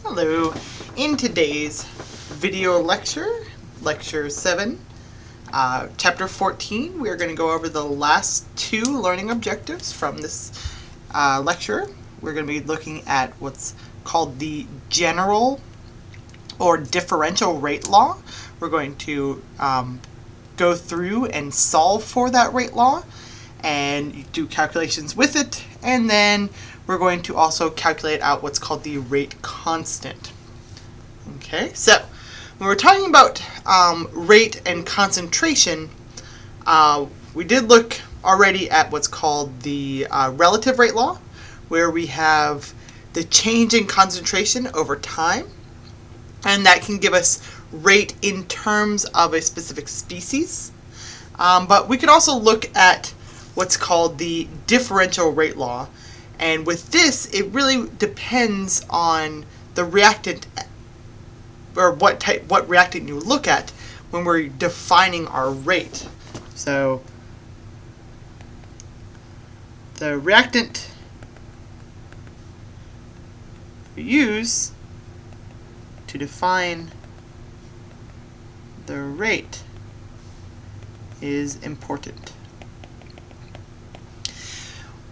Hello. In today's video lecture, Lecture 7, Chapter 14, we are going to go over the last two learning objectives from this lecture. We're going to be looking at what's called the general or differential rate law. We're going to go through and solve for that rate law and do calculations with it, and then we're going to also calculate out what's called the rate constant. Okay, so when we're talking about rate and concentration, we did look already at what's called the relative rate law, where we have the change in concentration over time, and that can give us rate in terms of a specific species. But we could also look at what's called the differential rate law, and with this it really depends on the reactant, or what reactant you look at when we're defining our rate. So the reactant we use to define the rate is important.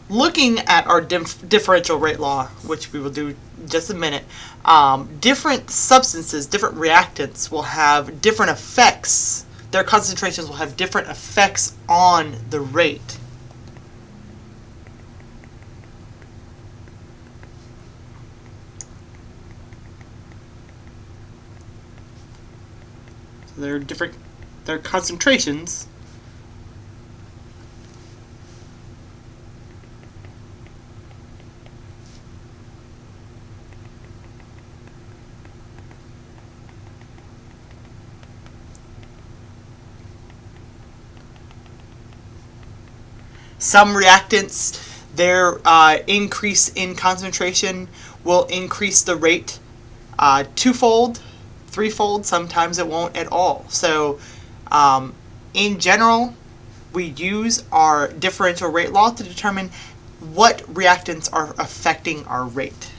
Looking at our differential rate law, which we will do in just a minute, different substances, different reactants will have different effects. Their concentrations will have different effects on the rate. So their concentrations some reactants, their increase in concentration will increase the rate twofold, threefold, sometimes it won't at all. So in general, we use our differential rate law to determine what reactants are affecting our rate.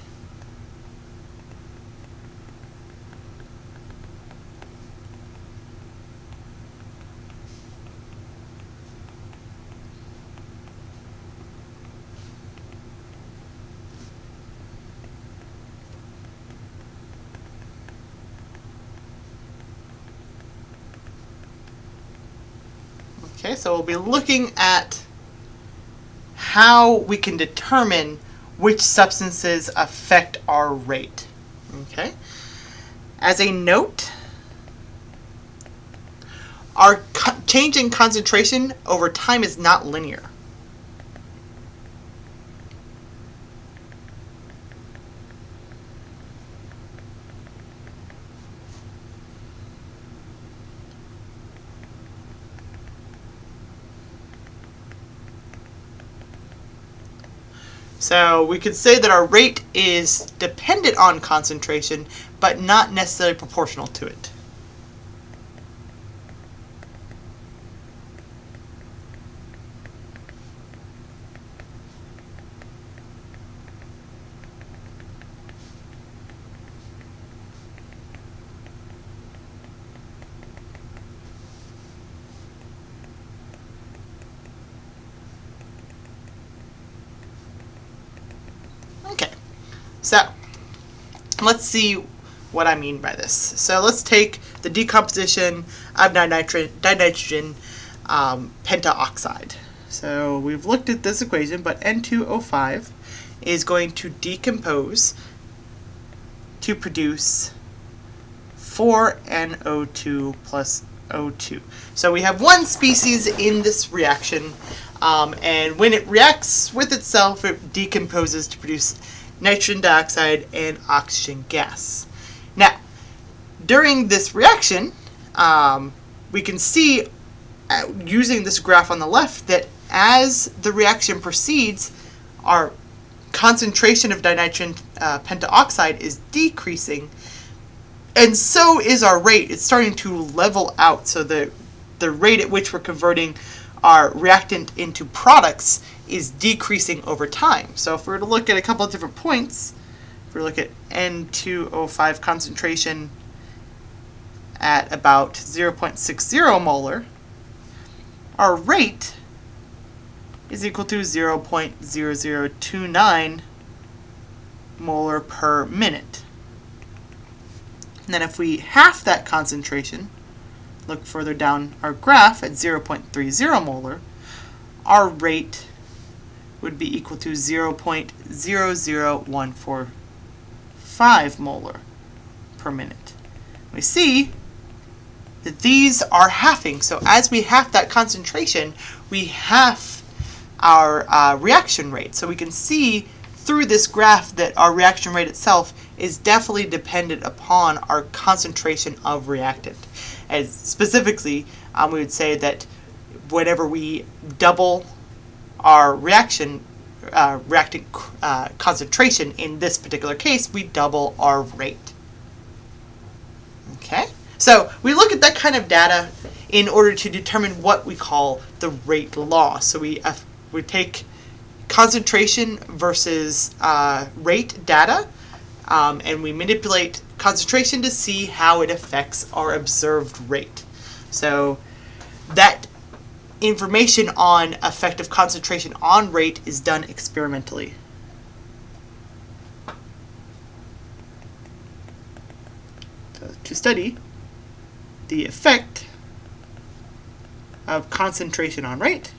Okay, so we'll be looking at how we can determine which substances affect our rate. Okay, as a note, our change in concentration over time is not linear. So we could say that our rate is dependent on concentration, but not necessarily proportional to it. Okay, so let's see what I mean by this. So let's take the decomposition of dinitrogen pentaoxide. So we've looked at this equation, but N2O5 is going to decompose to produce 4NO2 plus O2. So we have one species in this reaction, and when it reacts with itself, it decomposes to produce nitrogen dioxide and oxygen gas. Now, during this reaction, we can see, using this graph on the left, that as the reaction proceeds, our concentration of dinitrogen pentaoxide is decreasing, and so is our rate. It's starting to level out. So the rate at which we're converting our reactant into products is decreasing over time. So if we were to look at a couple of different points, if we look at N2O5 concentration at about 0.60 molar, our rate is equal to 0.0029 molar per minute. And then if we half that concentration, look further down our graph at 0.30 molar, our rate would be equal to 0.00145 molar per minute. We see that these are halving. So as we half that concentration, we half our reaction rate. So we can see through this graph that our reaction rate itself is definitely dependent upon our concentration of reactant. As specifically, we would say that whenever we double our reactant concentration, in this particular case, we double our rate. Okay, so we look at that kind of data in order to determine what we call the rate law. So we take concentration versus rate data, and we manipulate concentration to see how it affects our observed rate. So that information on effective concentration on rate is done experimentally. So to study the effect of concentration on rate,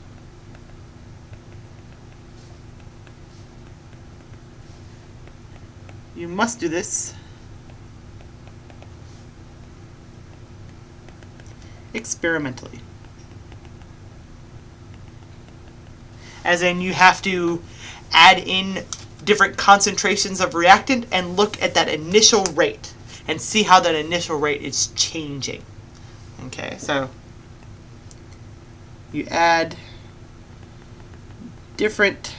you must do this experimentally. As in, you have to add in different concentrations of reactant and look at that initial rate and see how that initial rate is changing. Okay, so you add different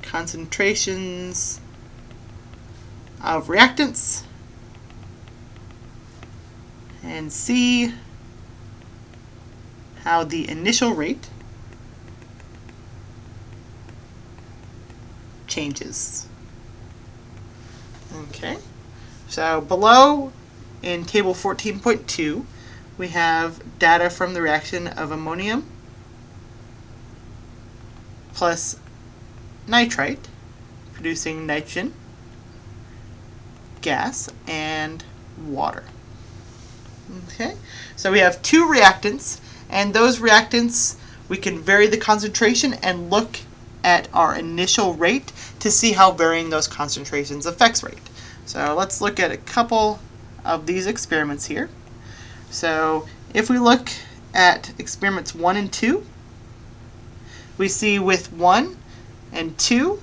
concentrations of reactants and see how the initial rate changes. Okay, so below in table 14.2 we have data from the reaction of ammonium plus nitrite producing nitrogen gas and water. Okay, so we have two reactants, and those reactants we can vary the concentration and look at our initial rate to see how varying those concentrations affects rate. So let's look at a couple of these experiments here. So if we look at experiments 1 and 2, we see with 1 and 2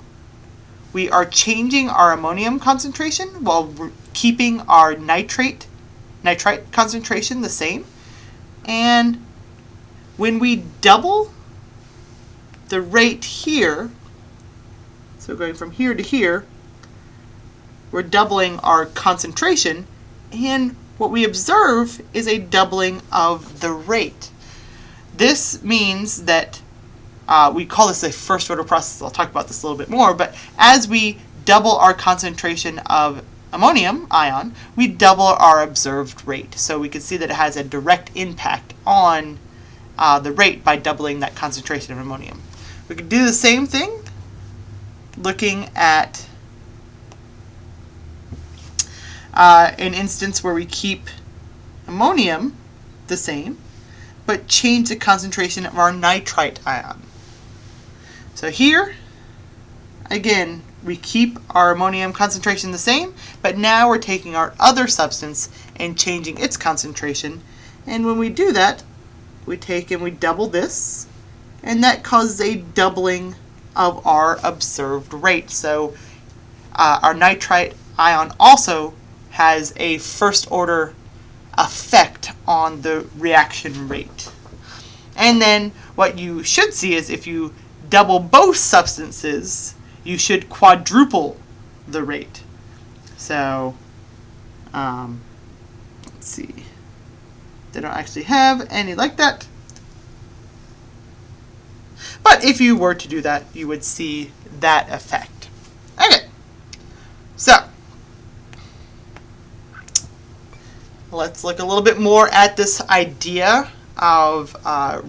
we are changing our ammonium concentration while we're keeping our nitrite concentration the same. And when we double the rate here, so going from here to here, we're doubling our concentration, and what we observe is a doubling of the rate. This means that we call this a first order process. I'll talk about this a little bit more, but as we double our concentration of ammonium ion, we double our observed rate. So we can see that it has a direct impact on the rate by doubling that concentration of ammonium. We could do the same thing looking at an instance where we keep ammonium the same, but change the concentration of our nitrite ion. So here, again, we keep our ammonium concentration the same, but now we're taking our other substance and changing its concentration. And when we do that, we take and we double this, and that causes a doubling of our observed rate. So our nitrite ion also has a first order effect on the reaction rate. And then what you should see is if you double both substances, you should quadruple the rate. So let's see, they don't actually have any like that. But if you were to do that, you would see that effect. Okay, So let's look a little bit more at this idea of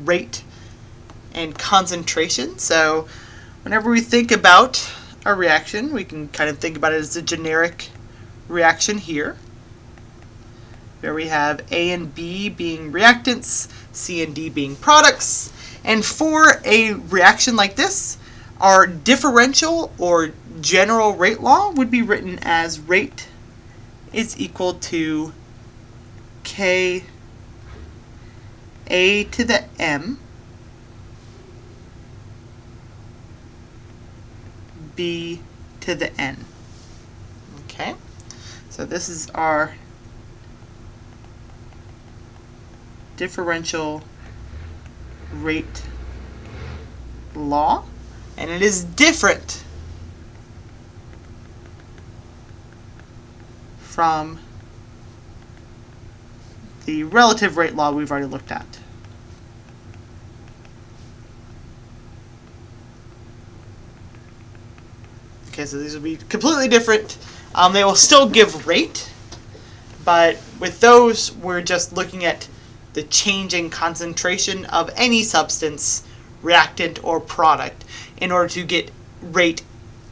rate and concentration. So whenever we think about a reaction, we can kind of think about it as a generic reaction here, where we have A and B being reactants, C and D being products. And for a reaction like this, our differential or general rate law would be written as rate is equal to K A to the M B to the N. Okay, so this is our differential rate law, and it is different from the relative rate law we've already looked at. Okay, so these will be completely different. They will still give rate, but with those, we're just looking at the changing concentration of any substance, reactant, or product in order to get rate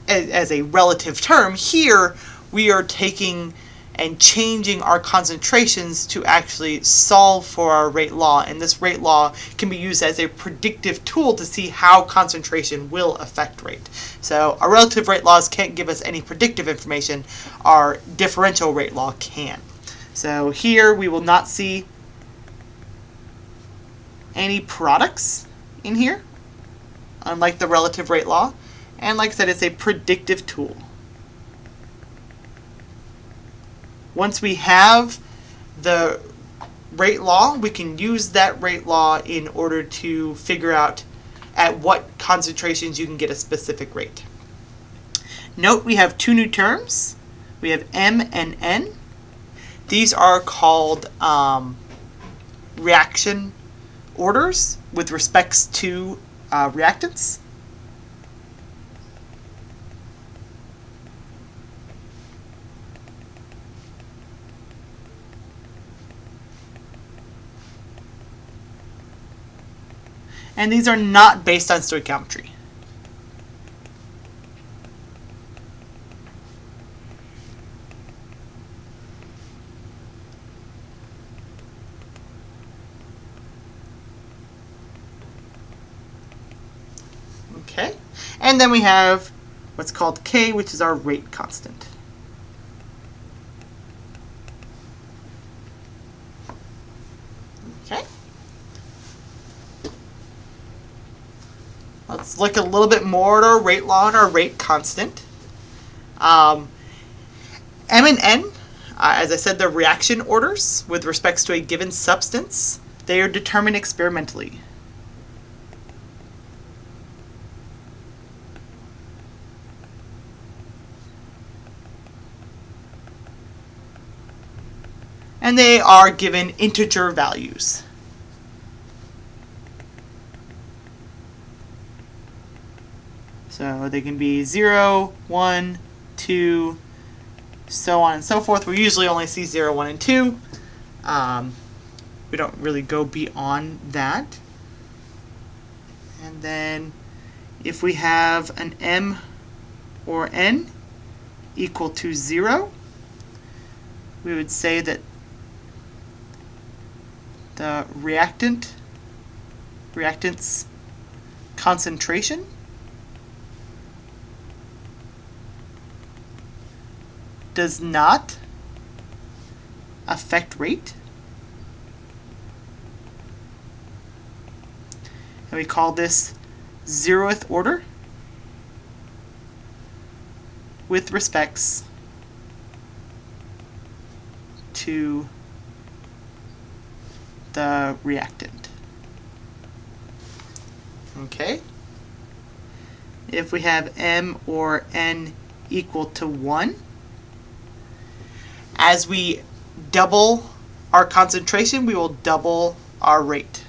as a relative term. Here, we are taking and changing our concentrations to actually solve for our rate law, and this rate law can be used as a predictive tool to see how concentration will affect rate. So our relative rate laws can't give us any predictive information, our differential rate law can. So here we will not see any products in here, unlike the relative rate law, and like I said, it's a predictive tool. Once we have the rate law, we can use that rate law in order to figure out at what concentrations you can get a specific rate. Note we have two new terms. We have M and N. These are called reaction orders with respects to reactants. And these are not based on stoichiometry. Okay, and then we have what's called K, which is our rate constant. Okay. Let's look a little bit more at our rate law and our rate constant. M and N, as I said, they're reaction orders with respects to a given substance. They are determined experimentally. And they are given integer values. So they can be 0, 1, 2, so on and so forth. We usually only see 0, 1, and 2. We don't really go beyond that. And then if we have an M or N equal to 0, we would say that the reactant's concentration does not affect rate. And we call this zeroth order with respects to the reactant. Okay. If we have M or N equal to 1, as we double our concentration, we will double our rate.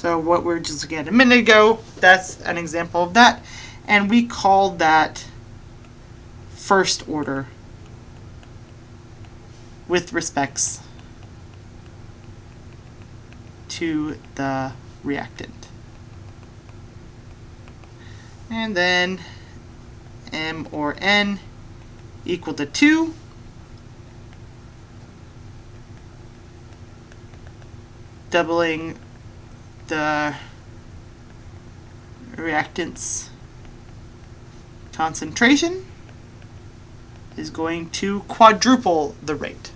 So what we were just looking at a minute ago, that's an example of that. And we call that first order with respects to the reactant. And then M or N equal to 2. Doubling the reactant's concentration is going to quadruple the rate.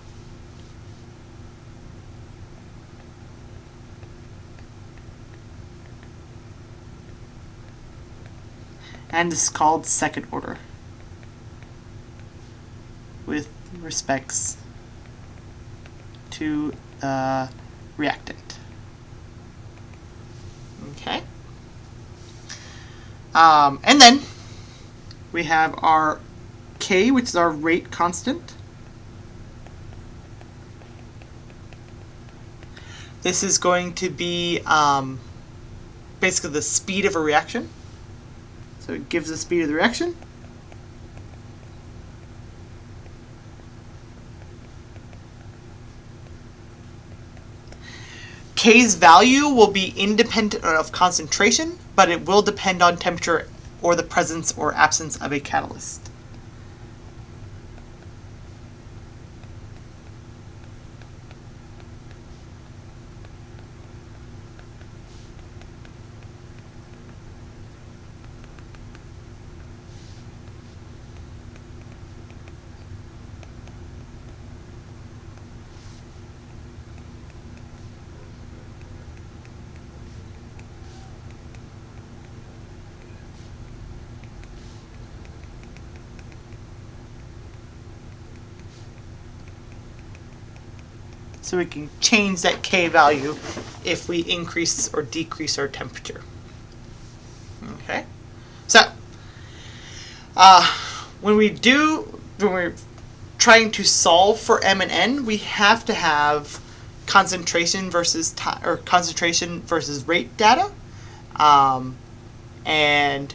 And this is called second order with respects to the reactant. Okay. And then we have our K, which is our rate constant. This is going to be basically the speed of a reaction. So it gives the speed of the reaction. K's value will be independent of concentration, but it will depend on temperature or the presence or absence of a catalyst. So we can change that K value if we increase or decrease our temperature. Okay, so when we're trying to solve for M and N, we have to have concentration versus concentration versus rate data, and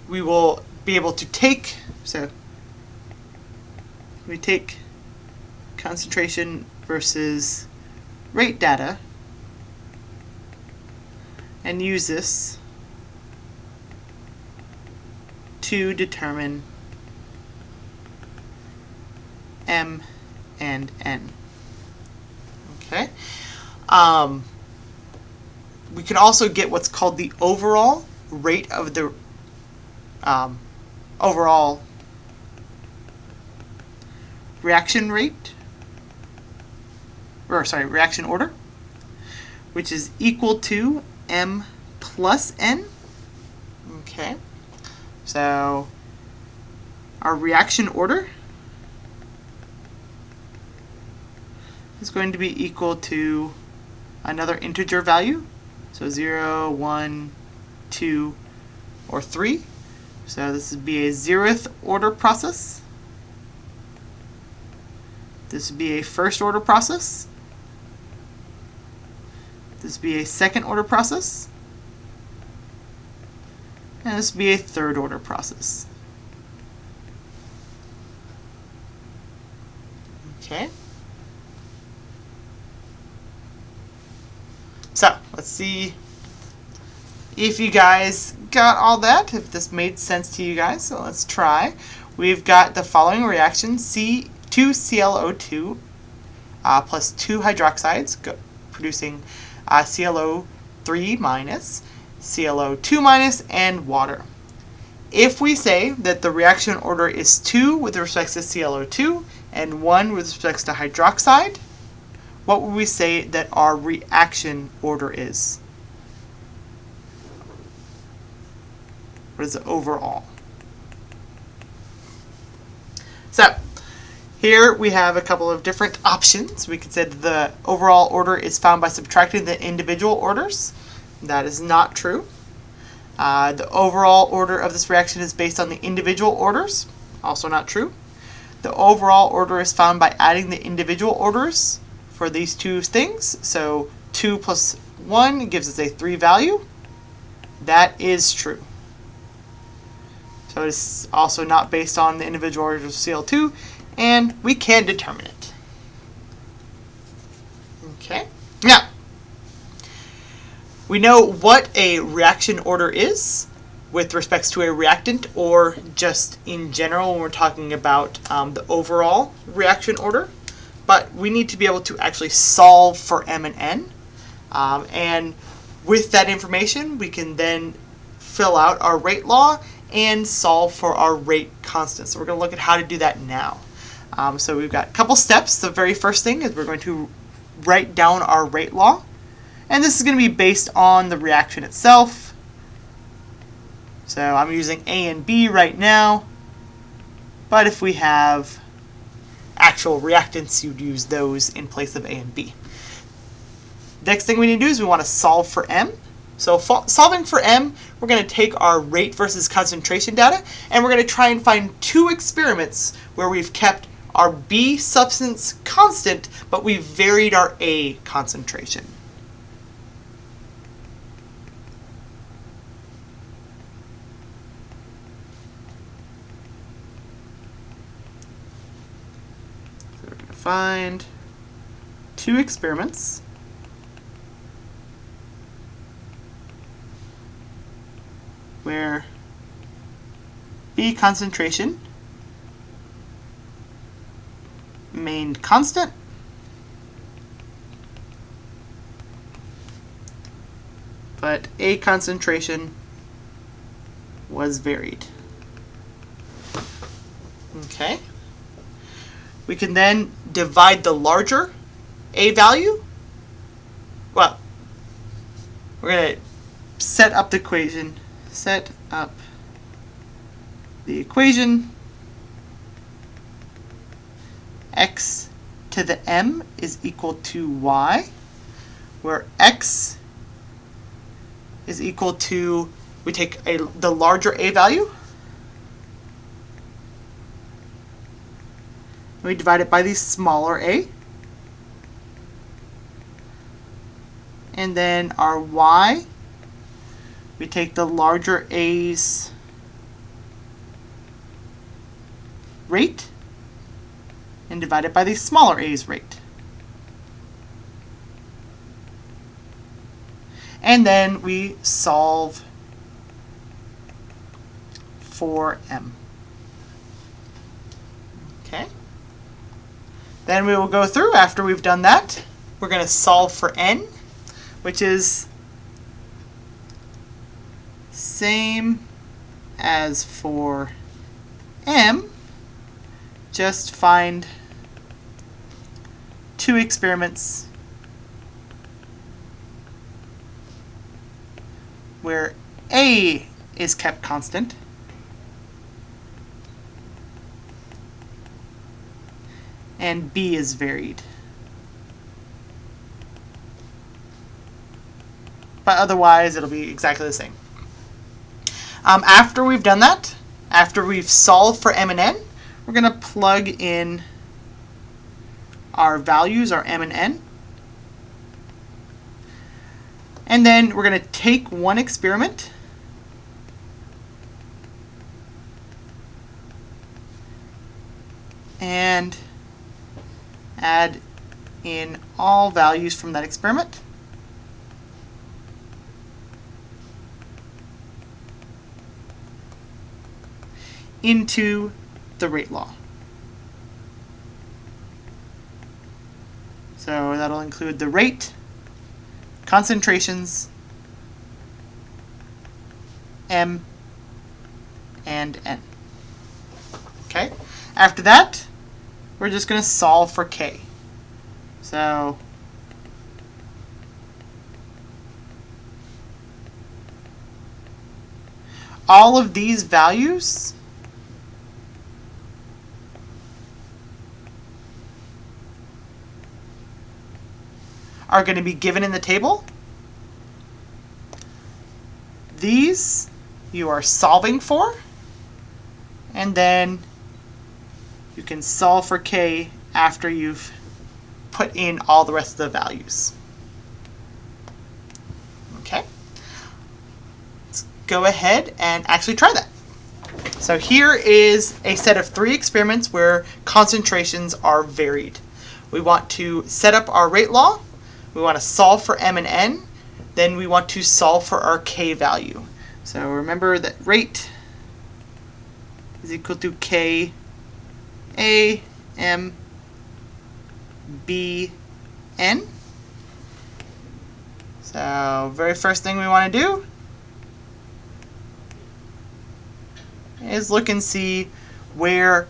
we will be able to take we take concentration versus rate data and use this to determine M and N. Okay. We can also get what's called the overall rate of the overall reaction rate, reaction order, which is equal to M plus N. Okay, so our reaction order is going to be equal to another integer value, so 0, 1, 2, or 3. So this would be a 0th order process. This would be a first order process. This would be a second order process. And this would be a third order process. Okay. So let's see if you guys got all that, if this made sense to you guys. So let's try. We've got the following reaction: C2ClO2 plus 2 hydroxides producing ClO3 minus, ClO2 minus, and water. If we say that the reaction order is 2 with respect to ClO2 and 1 with respect to hydroxide, what would we say that our reaction order is? What is the overall? So here we have a couple of different options. We could say that the overall order is found by subtracting the individual orders. That is not true. The overall order of this reaction is based on the individual orders. Also not true. The overall order is found by adding the individual orders for these two things. So 2 plus 1, it gives us a 3 value. That is true. So it's also not based on the individual orders of Cl2, and we can determine it. Okay. Now, we know what a reaction order is with respect to a reactant, or just in general when we're talking about the overall reaction order. But we need to be able to actually solve for M and N. And with that information, we can then fill out our rate law and solve for our rate constant. So we're going to look at how to do that now. So we've got a couple steps. The very first thing is we're going to write down our rate law. And this is going to be based on the reaction itself. So I'm using A and B right now. But if we have actual reactants, you'd use those in place of A and B. Next thing we need to do is we want to solve for M. So solving for M, we're going to take our rate versus concentration data, and we're going to try and find 2 experiments where we've kept our B substance constant, but we've varied our A concentration. So we're going to find 2 experiments where B concentration remained constant, but A concentration was varied. Okay. We can then divide the larger A value. Well, we're going to set up the equation. Set up the equation. X to the M is equal to Y, where X is equal to, we take the larger A value, we divide it by the smaller A, and then our Y, we take the larger A's rate and divide it by the smaller A's rate. And then we solve for M. Okay. Then we will go through, after we've done that, we're going to solve for N, which is same as for M, just find 2 experiments where A is kept constant and B is varied. But otherwise, it'll be exactly the same. After we've done that, after we've solved for M and N, we're going to plug in our values, our M and N. And then we're going to take one experiment and add in all values from that experiment. Into the rate law. So that'll include the rate, concentrations, M, and N. Okay? After that, we're just going to solve for K. So all of these values are going to be given in the table. These you are solving for, and then you can solve for K after you've put in all the rest of the values. go ahead and actually try that. So here is a set of 3 experiments where concentrations are varied. We want to set up our rate law, we want to solve for m and n, then we want to solve for our k value. So remember that rate is equal to k a m b n. So very first thing we want to do is look and see where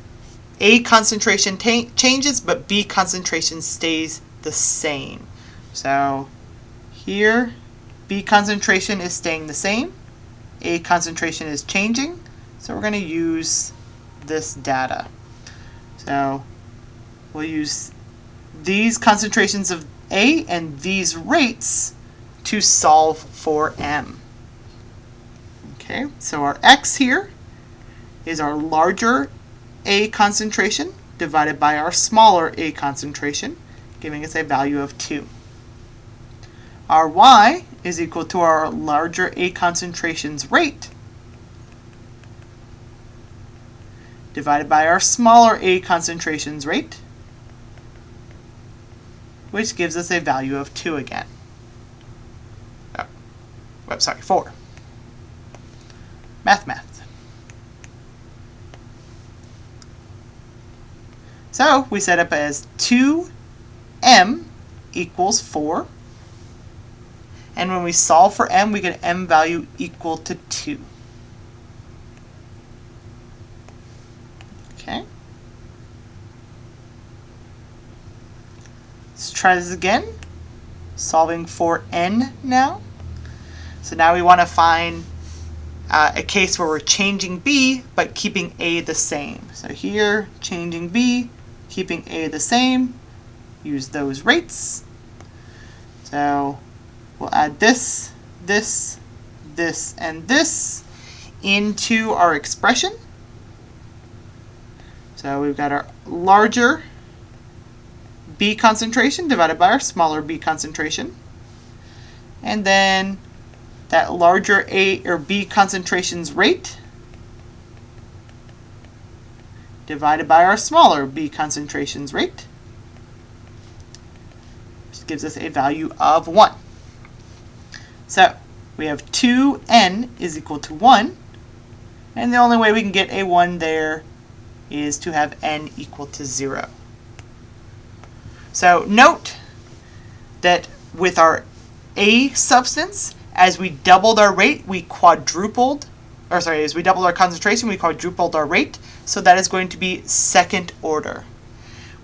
A concentration changes but B concentration stays the same. So here B concentration is staying the same, A concentration is changing, so we're going to use this data. So we'll use these concentrations of A and these rates to solve for M. Okay, so our X here is our larger A concentration divided by our smaller A concentration, giving us a value of 2. Our Y is equal to our larger A concentration's rate divided by our smaller A concentration's rate, which gives us a value of 2 again. 4. Math. So we set up as 2m equals 4. And when we solve for m, we get an m value equal to 2. Okay. Let's try this again. Solving for n now. So now we want to find a case where we're changing B but keeping A the same. So here, changing B, keeping A the same, use those rates. So we'll add this, and this into our expression. So we've got our larger B concentration divided by our smaller B concentration. And then that larger A or B concentration's rate divided by our smaller B concentration's rate, which gives us a value of 1. So we have 2n is equal to 1, and the only way we can get a 1 there is to have n equal to 0. So note that with our A substance, as we doubled our rate, we quadrupled, as we doubled our concentration, we quadrupled our rate, so that is going to be second order.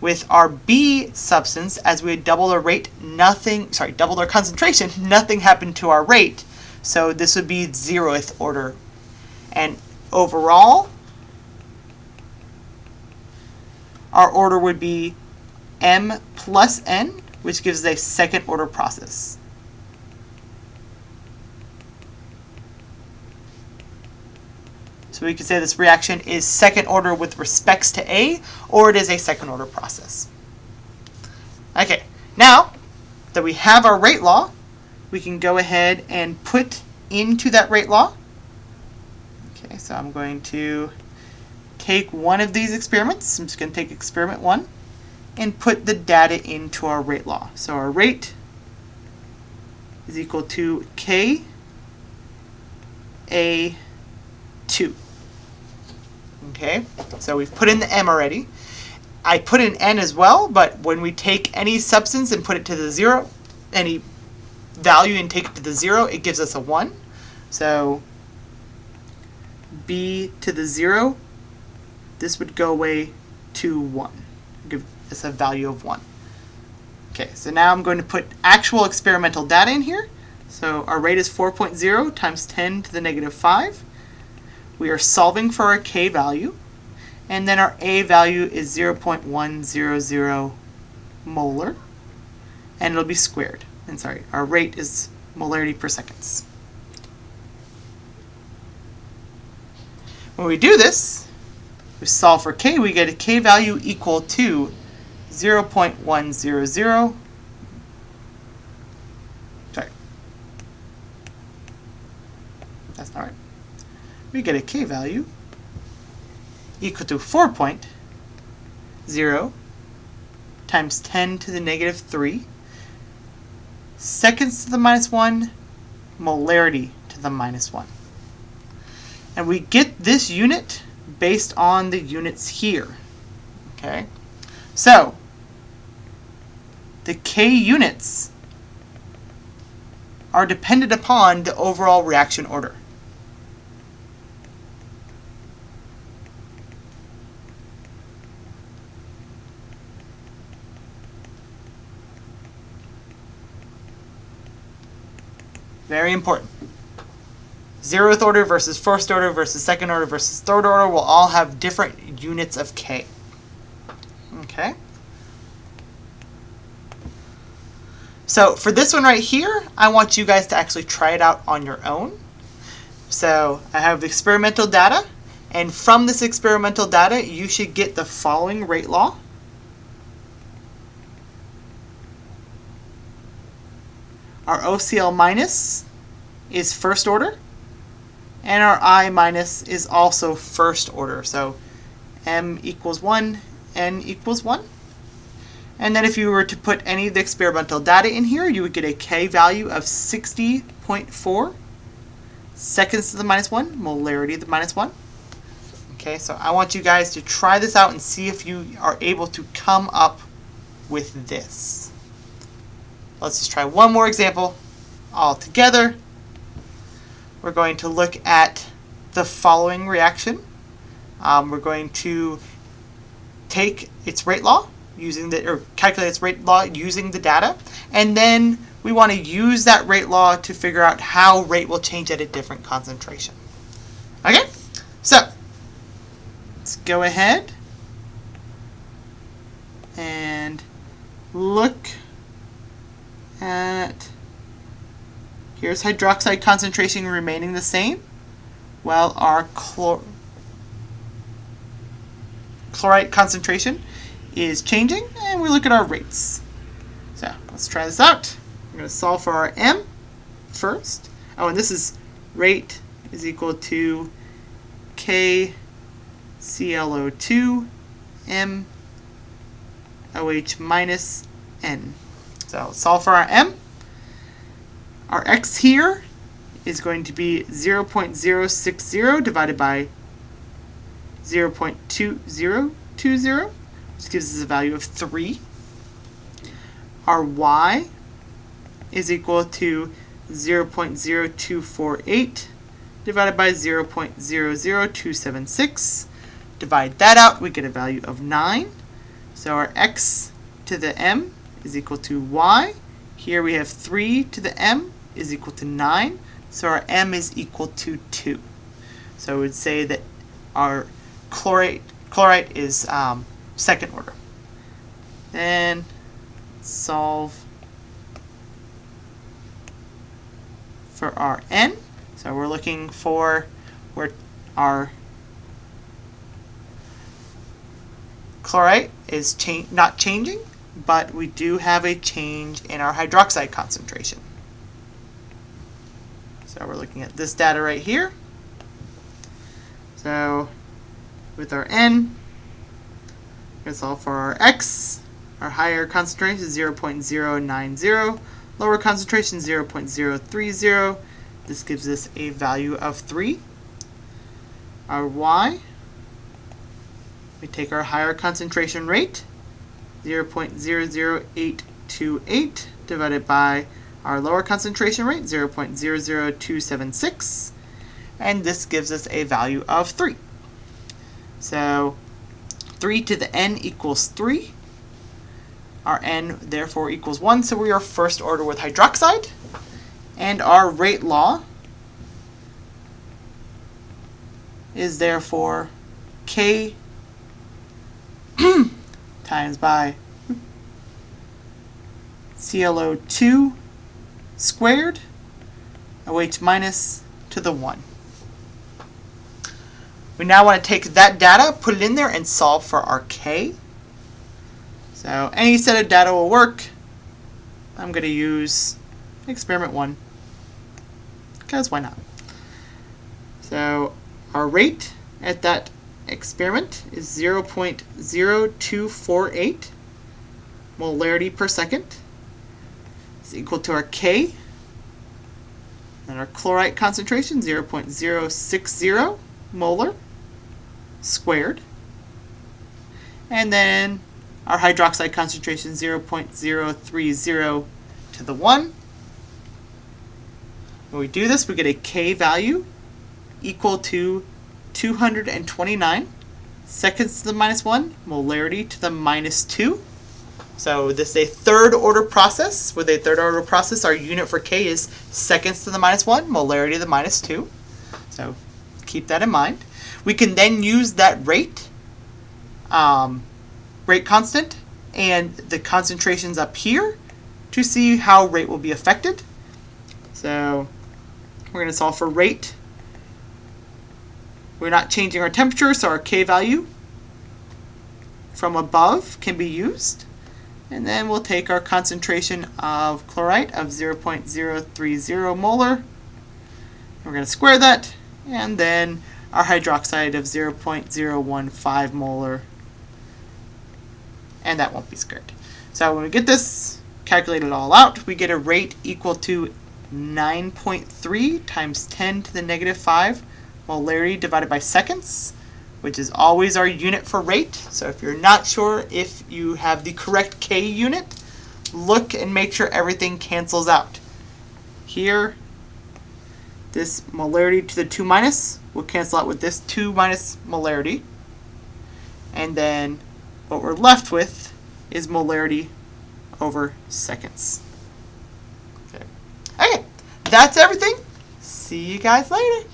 With our B substance, as we doubled our rate, doubled our concentration, nothing happened to our rate, so this would be 0th order. And overall, our order would be m plus n, which gives a second order process. So we could say this reaction is second order with respects to A, or it is a second order process. Okay, now that we have our rate law, we can go ahead and put into that rate law. Okay, so I'm going to take one of these experiments. I'm just going to take experiment 1 and put the data into our rate law. So our rate is equal to K A2. Okay, so we've put in the m already. I put in n as well, but when we take any substance and put it to the 0, any value and take it to the 0, it gives us a 1. So B to the 0, this would go away to 1. Give us a value of 1. Okay, so now I'm going to put actual experimental data in here. So our rate is 4.0 times 10 to the negative 5. We are solving for our K value, and then our A value is 0.100 molar, and it'll be squared. And our rate is molarity per seconds. When we do this, we solve for K, we get a K value equal to 0.100. Sorry. That's not right. we get a K value equal to 4.0 times 10 to the negative 3 seconds to the minus 1 molarity to the minus 1. And we get this unit based on the units here. Okay, so the K units are dependent upon the overall reaction order. Very important. 0th order versus 1st order versus 2nd order versus 3rd order will all have different units of K. Okay. So for this one right here, I want you guys to actually try it out on your own. So I have experimental data, and from this experimental data, you should get the following rate law. Our OCl minus is 1st order, and our I minus is also 1st order. So M equals 1, N equals 1. And then if you were to put any of the experimental data in here, you would get a K value of 60.4 seconds to the minus 1, molarity to the minus 1. Okay, so I want you guys to try this out and see if you are able to come up with this. Let's just try one more example all together. We're going to look at the following reaction. We're going to take its rate law, calculate its rate law using the data, and then we want to use that rate law to figure out how rate will change at a different concentration. Okay, so let's go ahead and look at, here's hydroxide concentration remaining the same, while our chloride concentration is changing, and we look at our rates. So let's try this out. We're going to solve for our M first. Oh, and this is rate is equal to KClO2 M OH minus N. So let's solve for our M. Our X here is going to be 0.060 divided by 0.2020, which gives us a value of 3. Our Y is equal to 0.0248 divided by 0.00276. Divide that out, we get a value of 9. So our X to the M is equal to Y. Here we have 3 to the M is equal to 9. So our M is equal to 2. So I would say that our chloride is 2nd order. Then solve for our N. So we're looking for where our chloride is not changing, but we do have a change in our hydroxide concentration. So we're looking at this data right here. So with our N, we're going to solve for our X. Our higher concentration is 0.090, lower concentration 0.030. This gives us a value of 3. Our Y, we take our higher concentration rate, 0.00828, divided by our lower concentration rate, 0.00276, and this gives us a value of 3. So 3 to the N equals 3. Our N therefore equals 1, so we are 1st order with hydroxide. And our rate law is therefore K times by ClO2 squared OH minus to the 1. We now want to take that data, put it in there, and solve for our K. So any set of data will work. I'm going to use experiment 1, because why not? So Our rate at that experiment is 0.0248 molarity per second. It's equal to our K. And our chlorite concentration, 0.060 molar squared. And then our hydroxide concentration, 0.030 to the 1. When we do this, we get a K value equal to 229 seconds to the minus 1, molarity to the minus 2. So this is a third order process. With a third order process, our unit for K is seconds to the minus 1, molarity to the minus 2. So keep that in mind. We can then use that rate constant and the concentrations up here to see how rate will be affected. So we're going to solve for rate. We're not changing our temperature, so our K value from above can be used. And then we'll take our concentration of chlorite of 0.030 molar. We're going to square that. And then our hydroxide of 0.015 molar. And that won't be squared. So when we get this, calculate it all out, we get a rate equal to 9.3 times 10 to the negative 5 molarity divided by seconds, which is always our unit for rate. So if you're not sure if you have the correct K unit, look and make sure everything cancels out. Here, this molarity to the 2 minus will cancel out with this 2 minus molarity. And then what we're left with is molarity over seconds. Okay, that's everything. See you guys later.